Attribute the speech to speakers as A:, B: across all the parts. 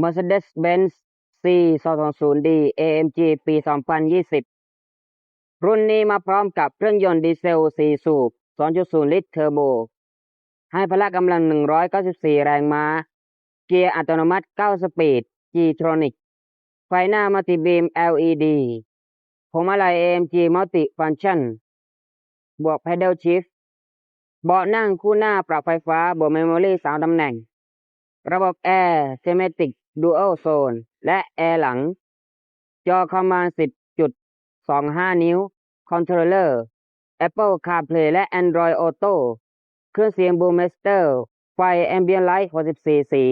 A: Mercedes-Benz C220D AMG ปี 2020 รุ่นนี้มาพร้อมกับเครื่องยนต์ดีเซล 4 สูบ 2.0 ลิตรเทอร์โบ ให้พละกำลัง 194 แรงม้า เกียร์อัตโนมัติ 9 สปีด G-Tronic ไฟหน้ามัลติบีม LED พวงมาลัย AMG Multi Function บวก Pedal Shift เบาะนั่งคู่หน้าปรับไฟฟ้าบวกเมมโมรี่ 3 ตำแหน่ง ระบบแอร์ Thematic Dual Zone และแอร์หลัง จอคอมมานด์ 10.25 นิ้ว คอนโทรลเลอร์ Apple CarPlay และ Android Auto เครื่องเสียง Boommaster ไฟ Ambient Light 64 สี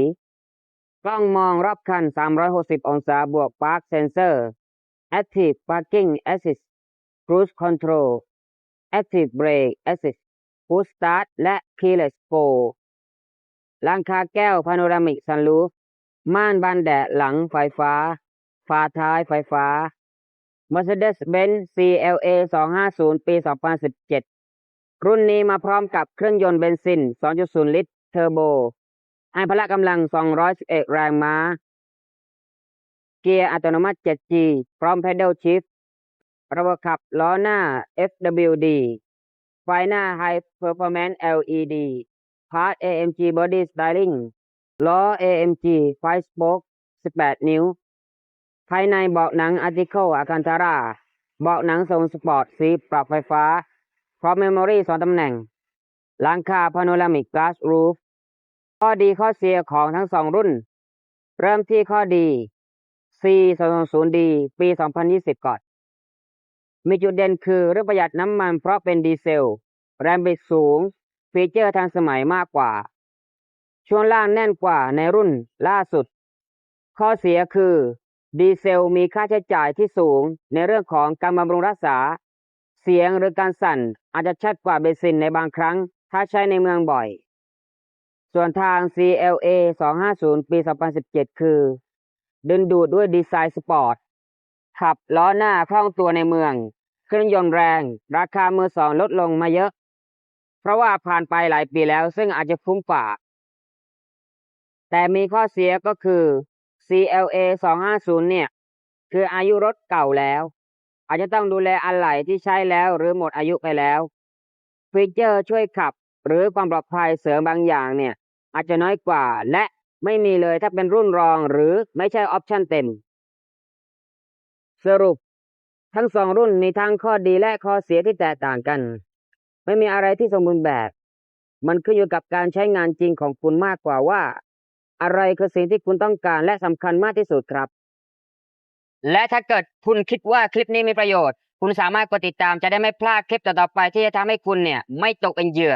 A: กล้องมองรอบคัน 360 องศาบวก Park Sensor Active Parking Assist Cruise Control Active Brake Assist Push Start และ Keyless Go หลังคาแก้ว Panoramic Sunroof ม่านบังแดดหลังไฟฟ้า ฝาท้ายไฟฟ้า Mercedes-Benz CLA 250 ปี 2017 รุ่นนี้มาพร้อมกับเครื่องยนต์เบนซิน 2.0 ลิตรเทอร์โบ ให้พละกำลัง 211 แรงม้า เกียร์อัตโนมัติ 7G พร้อม Pedal Shift ระบบขับล้อหน้า FWD ไฟหน้า High Performance LED พาร์ท AMG Body Styling ล้อ AMG 5 Spoke 18 นิ้ว ภายในเบาะหนัง Article Alcantara เบาะหนังทรงสปอร์ตสีปรับไฟฟ้า พร้อมเมมโมรี่ 2 ตำแหน่ง หลังคา Panoramic Glass Roof ข้อดีข้อเสียของทั้ง2รุ่น เริ่มที่ข้อดี C220D ปี 2020 ก่อน มีจุดเด่นคือเรื่องประหยัดน้ำมันเพราะเป็นดีเซล แรงบิดสูง ฟีเจอร์ทันสมัยมากกว่า ช่วงล่างแน่นกว่าในรุ่นล่าสุด ข้อเสียคือดีเซลมีค่าใช้จ่ายที่สูงในเรื่องของการบำรุงรักษา เสียงหรือการสั่นอาจจะชัดกว่าเบนซินในบางครั้งถ้าใช้ในเมืองบ่อย ส่วนทาง CLA 250 ปี 2017 คือดึงดูดด้วยดีไซน์สปอร์ต ขับล้อหน้าคล่องตัวในเมือง เครื่องยนต์แรง ราคามือสองลดลงมาเยอะ เพราะว่าผ่านไปหลายปีแล้วซึ่งอาจจะคุ้มกว่า แต่มีข้อเสียก็คือ CLA 250 เนี่ย คืออายุรถเก่าแล้ว อาจจะต้องดูแลอะไหล่ที่ใช้แล้วหรือหมดอายุไปแล้ว ฟีเจอร์ช่วยขับหรือความปลอดภัยเสริมบางอย่างเนี่ย อาจจะน้อยกว่าและไม่มีเลยถ้าเป็นรุ่นรองหรือไม่ใช่ออปชั่นเต็ม สรุป ทั้ง2รุ่นมีทั้งข้อดีและข้อเสียที่แตกต่างกัน ไม่มีอะไรที่สมบูรณ์แบบ มันขึ้นอยู่กับการใช้งานจริงของคุณมากกว่าว่า อะไรคือสิ่งที่คุณต้องการและสำคัญมากที่สุดครับ และถ้าเกิดคุณคิดว่าคลิปนี้มีประโยชน์ คุณสามารถกดติดตามจะได้ไม่พลาดคลิปต่อๆไปที่จะทำให้คุณเนี่ยไม่ตกเป็นเหยื่อ